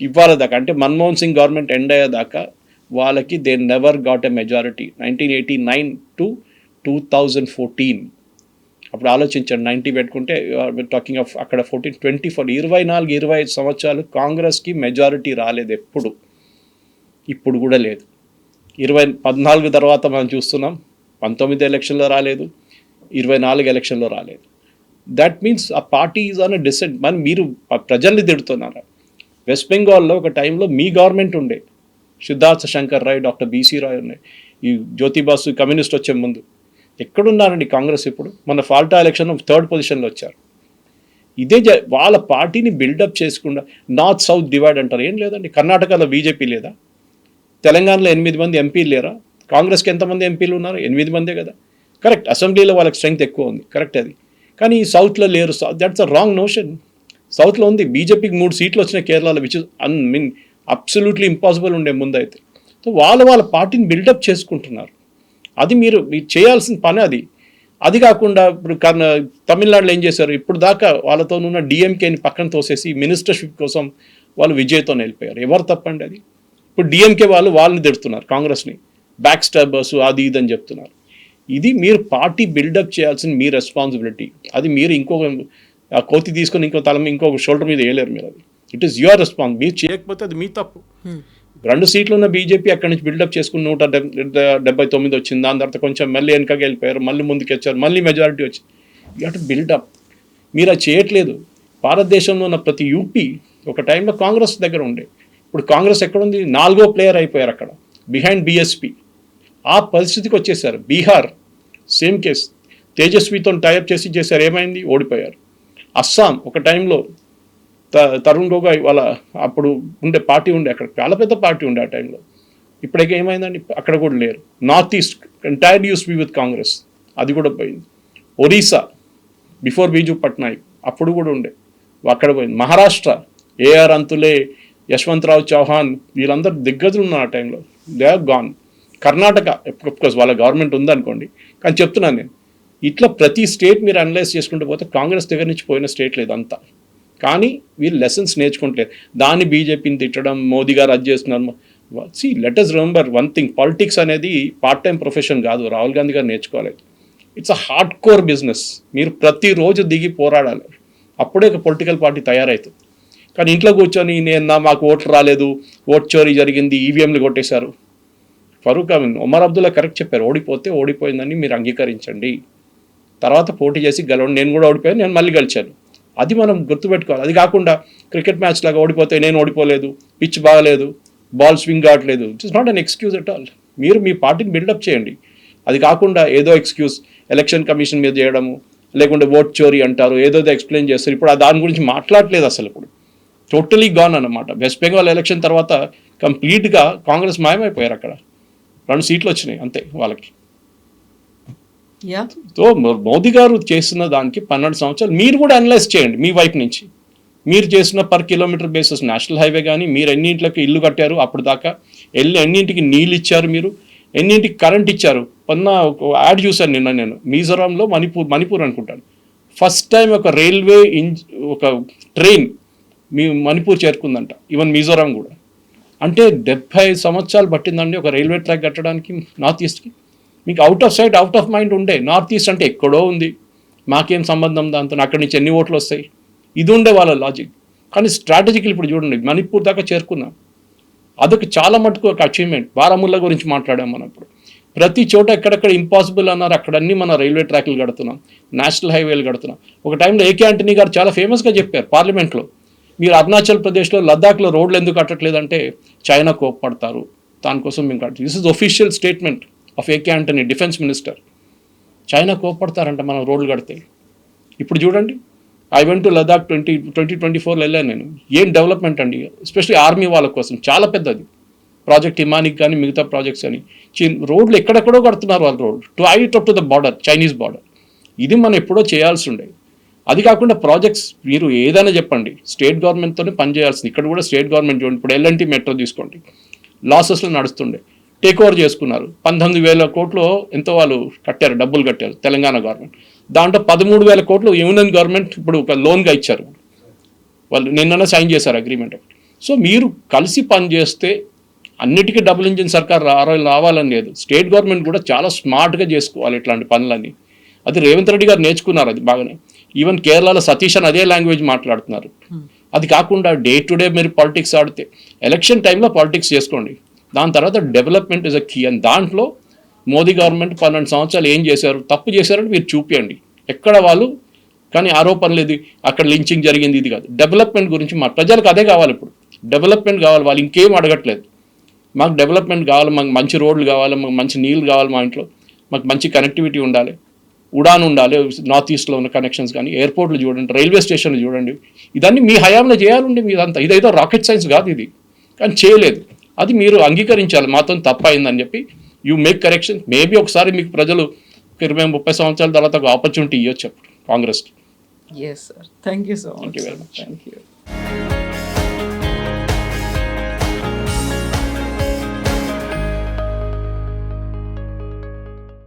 ఇవాళ దాకా అంటే మన్మోహన్ సింగ్ గవర్నమెంట్ ఎండ్ అయ్యేదాకా వాళ్ళకి they never got a majority. 1989 to 2014 అప్పుడు ఆలోచించండి, 90 పెట్టుకుంటే టాకింగ్ ఆఫ్ అక్కడ 14, 24, 24-25 సంవత్సరాలు కాంగ్రెస్కి మెజారిటీ రాలేదు ఎప్పుడు, ఇప్పుడు కూడా లేదు. 14 తర్వాత మనం చూస్తున్నాం, 19 ఎలక్షన్లో రాలేదు, 24 ఎలక్షన్లో రాలేదు. దట్ మీన్స్ ఆ party is on a descent. మరి మీరు ప్రజల్ని తిడుతున్నారా? వెస్ట్ బెంగాల్లో ఒక టైంలో మీ గవర్నమెంట్ ఉండే, సిద్ధార్థ శంకర్ రాయ్, డాక్టర్ బీసీ రాయ్ ఉన్నాయి, ఈ జ్యోతిబాసు కమ్యూనిస్ట్ వచ్చే ముందు. ఎక్కడున్నారండి కాంగ్రెస్ ఇప్పుడు? మన ఫాల్టా ఎలక్షన్లో 3rd పొజిషన్లో వచ్చారు. ఇదే వాళ్ళ పార్టీని బిల్డప్ చేసుకుండా నార్త్ సౌత్ డివైడ్ అంటారు. ఏం లేదండి, కర్ణాటకలో బీజేపీ లేదా? తెలంగాణలో 8 మంది ఎంపీలు లేరా? కాంగ్రెస్కి ఎంతమంది ఎంపీలు ఉన్నారు? 8 మందే కదా. కరెక్ట్, అసెంబ్లీలో వాళ్ళకి స్ట్రెంగ్త్ ఎక్కువ ఉంది, కరెక్ట్ అది. కానీ సౌత్లో లేరు. That's a wrong notion. సౌత్లో ఉంది, బీజేపీకి 3 సీట్లు వచ్చినాయి కేరళలో, విచ్ ఇస్ అబ్సల్యూట్లీ ఇంపాసిబుల్ ఉండే ముందైతే. సో వాళ్ళ పార్టీని బిల్డప్ చేసుకుంటున్నారు. అది మీరు చేయాల్సిన పని అది. అది కాకుండా ఇప్పుడు తమిళనాడులో ఏం చేశారు? ఇప్పుడు దాకా వాళ్ళతో ఉన్న డిఎంకేని పక్కన తోసేసి మినిస్టర్షిప్ కోసం వాళ్ళు విజయ్తో వెళ్ళిపోయారు. ఎవరు తప్పండి అది? ఇప్పుడు డిఎంకే వాళ్ళని తిడుతున్నారు, కాంగ్రెస్ని బ్యాక్ స్టాబర్స్ అది ఇది అని చెప్తున్నారు. ఇది మీరు పార్టీ బిల్డప్ చేయాల్సిన మీ రెస్పాన్సిబిలిటీ. అది మీరు ఇంకొక కోతి తీసుకొని ఇంకొక షోల్డర్ మీద వేయలేరు మీరు. అది ఇట్ ఈస్ యువర్ రెస్పాన్స్. మీరు చేయకపోతే అది మీ తప్పు. 2 సీట్లు ఉన్న బీజేపీ అక్కడి నుంచి బిల్డప్ చేసుకుని 179 వచ్చింది. దాని తర్వాత కొంచెం మళ్ళీ వెనకకి వెళ్ళిపోయారు, మళ్ళీ ముందుకు వచ్చారు, మళ్ళీ మెజారిటీ వచ్చింది. You have to buildup. మీరు అది చేయట్లేదు. భారతదేశంలో ఉన్న ప్రతి యూపీ ఒక టైంలో కాంగ్రెస్ దగ్గర ఉండే, ఇప్పుడు కాంగ్రెస్ ఎక్కడుంది? 4వ ప్లేయర్ అయిపోయారు అక్కడ, బిహైండ్ బీఎస్పీ. ఆ పరిస్థితికి వచ్చేసారు. బీహార్ సేమ్ కేస్, తేజస్వితో టైఅప్ చేశారు, ఏమైంది? ఓడిపోయారు. అస్సాం ఒక టైంలో తరుణ్ గొగోయ్ వాళ్ళ అప్పుడు ఉండే పార్టీ ఉండే, అక్కడ చాలా పెద్ద పార్టీ ఉండే ఆ టైంలో. ఇప్పటికే ఏమైందండి? అక్కడ కూడా లేరు. North east entire used be with Congress, అది కూడా పోయింది. ఒరిస్సా బిఫోర్ బీజు పట్నాయక్ అప్పుడు కూడా ఉండే, అక్కడ పోయింది. మహారాష్ట్ర ఏఆర్ అంతులే, యశ్వంతరావు చౌహాన్, వీళ్ళందరూ దిగ్గజులు ఉన్నారు ఆ టైంలో, they are gone. Karnataka of course వాళ్ళ గవర్నమెంట్ ఉందనుకోండి, కానీ చెప్తున్నాను నేను, ఇట్లా ప్రతి స్టేట్ మీరు అనలైజ్ చేసుకుంటూ పోతే కాంగ్రెస్ దగ్గర నుంచి పోయిన స్టేట్ లేదు అంతా. కానీ వీళ్ళు లెసన్స్ నేర్చుకుంటలేరు. దాన్ని బీజేపీని తిట్టడం, మోదీ గారు అది చేస్తున్నారు. Let us remember one thing, politics అనేది పార్ట్ టైం ప్రొఫెషన్ కాదు. రాహుల్ గాంధీ గారు నేర్చుకోవాలి. It's a hard core business. మీరు ప్రతిరోజు దిగి పోరాడాలి, అప్పుడే ఒక పొలిటికల్ పార్టీ తయారవుతుంది. కానీ ఇంట్లో కూర్చొని మాకు ఓట్లు రాలేదు, ఓట్ చోరీ జరిగింది, ఈవీఎంలు కొట్టేశారు. ఫరూక్ ఒమర్ అబ్దుల్లా కరెక్ట్ చెప్పారు, ఓడిపోతే ఓడిపోయిందని మీరు అంగీకరించండి, తర్వాత పోటీ చేసి గెలవండి. నేను కూడా ఓడిపోయాను, నేను మళ్ళీ గెలిచాను. అది మనం గుర్తుపెట్టుకోవాలి. అది కాకుండా క్రికెట్ మ్యాచ్ లాగా ఓడిపోతే నేను ఓడిపోలేదు, పిచ్ బాగలేదు, బాల్ స్వింగ్ కావట్లేదు, it is not an excuse at all. మీరు మీ పార్టీని బిల్డప్ చేయండి. అది కాకుండా ఏదో ఎక్స్క్యూజ్ ఎలక్షన్ కమిషన్ మీద చేయడము, లేకుంటే ఓట్ చోరీ అంటారు, ఏదో ఎక్స్ప్లెయిన్ చేస్తారు. ఇప్పుడు దాని గురించి మాట్లాడలేదు అసలు. ఇప్పుడు టోటలీ గాన్ అన్నమాట. వెస్ట్ బెంగాల్ ఎలక్షన్ తర్వాత కంప్లీట్గా కాంగ్రెస్ మాయమైపోయారు. అక్కడ 2 సీట్లు వచ్చినాయి అంతే వాళ్ళకి. యా సో మోదీ గారు చేసిన దానికి 12 సంవత్సరాలు మీరు కూడా అనలైజ్ చేయండి మీ వైపు నుంచి. మీరు చేసిన per kilometer basis national highway కానీ, మీరు ఎన్నింటికి ఇల్లు కట్టారు అప్పుడు దాకా, ఎన్నింటికి నీళ్ళు ఇచ్చారు, మీరు ఎన్నింటికి కరెంట్ ఇచ్చారు. ఒక యాడ్ చూశాను నిన్న నేను, మిజోరాంలో మణిపూర్ అనుకుంటాను, ఫస్ట్ టైం ఒక రైల్వే ఒక ట్రైన్ మీ మణిపూర్ చేరుకుందంట, ఈవెన్ మిజోరాం కూడా. అంటే 70 సంవత్సరాలు పట్టిందండి ఒక రైల్వే ట్రాక్ కట్టడానికి నార్త్ ఈస్ట్కి. మీకు out of sight out of mind ఉండే, నార్త్ ఈస్ట్ అంటే ఎక్కడో ఉంది, మాకేం సంబంధం దాంతో, అక్కడి నుంచి ఎన్ని ఓట్లు వస్తాయి, ఇది ఉండే వాళ్ళ లాజిక్. కానీ స్ట్రాటజికల్ ఇప్పుడు చూడండి మణిపూర్ దాకా చేరుకున్నాం. అదొక చాలా మటుకు ఒక అచీవ్మెంట్. బారాముల్లా గురించి మాట్లాడాం మనం. ఇప్పుడు ప్రతి చోట ఎక్కడెక్కడ ఇంపాసిబుల్ అన్నారు అక్కడన్నీ మన రైల్వే ట్రాక్లు కడుతున్నాం, నేషనల్ హైవేలు కడుతున్నాం. ఒక టైంలో ఏకే ఆంటనీ గారు చాలా ఫేమస్గా చెప్పారు పార్లమెంట్లో, మీరు అరుణాచల్ ప్రదేశ్లో లద్దాఖ్లో రోడ్లు ఎందుకు కట్టట్లేదంటే చైనా కోప్పడతారు, దానికోసం మేము కట్ట. This is official statement of AK Antony, defence minister. China కోప్పడతారంట మనం రోడ్లు కడితే. ఇప్పుడు చూడండి, ఐ వెంట్ టు లదాఖ్ 2024లో వెళ్ళాను నేను. ఏం డెవలప్మెంట్ అండి, ఎస్పెషల్లీ ఆర్మీ వాళ్ళ కోసం చాలా పెద్దది ప్రాజెక్ట్. హిమానికి కానీ మిగతా ప్రాజెక్ట్స్ అని రోడ్లు ఎక్కడెక్కడో కడుతున్నారు వాళ్ళు, రోడ్లు to height up to the border, Chinese border. ఇది మనం ఎప్పుడో చేయాల్సి ఉండేది. అది కాకుండా ప్రాజెక్ట్స్ మీరు ఏదైనా చెప్పండి, స్టేట్ గవర్నమెంట్తోనే పనిచేయాల్సింది. ఇక్కడ కూడా స్టేట్ గవర్నమెంట్ చూడండి, ఇప్పుడు ఎల్ఎన్టీ మెట్రో తీసుకోండి, లాసెస్లో నడుస్తుండే, టేక్ ఓవర్ చేసుకున్నారు. 19,000 కోట్లు ఎంతో వాళ్ళు కట్టారు, డబ్బులు కట్టారు తెలంగాణ గవర్నమెంట్. దాంట్లో 13,000 కోట్లు యూనియన్ గవర్నమెంట్ ఇప్పుడు ఒక లోన్గా ఇచ్చారు. వాళ్ళు నిన్ననే సైన్ చేశారు అగ్రిమెంట్. సో మీరు కలిసి పనిచేస్తే అన్నిటికీ డబుల్ ఇంజిన్ సర్కార్ రావాలని లేదు. స్టేట్ గవర్నమెంట్ కూడా చాలా స్మార్ట్గా చేసుకోవాలి ఇట్లాంటి పనులన్నీ. అది రేవంత్ రెడ్డి గారు నేర్చుకున్నారు అది బాగానే. ఈవెన్ కేరళలో సతీష్ అని అదే లాంగ్వేజ్ మాట్లాడుతున్నారు. అది కాకుండా డే టు డే మీరు పాలిటిక్స్ ఆడితే, ఎలక్షన్ టైంలో పాలిటిక్స్ చేసుకోండి, దాని తర్వాత development is a key. And దాంట్లో మోదీ గవర్నమెంట్ 12 సంవత్సరాలు ఏం చేశారు, తప్పు చేశారని మీరు చూపించండి. ఎక్కడ వాళ్ళు కానీ ఆరోపణలు ఇది అక్కడ లించింగ్ జరిగింది ఇది కాదు. డెవలప్మెంట్ గురించి మా ప్రజలకు అదే కావాలి. ఇప్పుడు డెవలప్మెంట్ కావాలి, వాళ్ళు ఇంకేం అడగట్లేదు. మాకు డెవలప్మెంట్ కావాలి, మాకు మంచి రోడ్లు కావాలి, మాకు మంచి నీళ్ళు కావాలి, మా ఇంట్లో మాకు మంచి కనెక్టివిటీ ఉండాలి, ఉడాన్ ఉండాలి, నార్త్ ఈస్ట్లో ఉన్న కనెక్షన్స్ కానీ, ఎయిర్పోర్ట్లు చూడండి, రైల్వే స్టేషన్లు చూడండి. ఇదన్నీ మీ హయాంలో చేయాలండి మీదంతా. ఇదైతే రాకెట్ సైన్స్ కాదు ఇది, కానీ చేయలేదు. అది మీరు అంగీకరించాలి, మాతో తప్పు అయిందని చెప్పి యూ మేక్ కరెక్షన్. మేబీ ఒకసారి మీకు ప్రజలు 20-30 సంవత్సరాల తర్వాత ఒక ఆపర్చునిటీ ఇవ్వచ్చు అప్పుడు కాంగ్రెస్కి. Yes sir, thank you so much. Thank you very much. Thank you.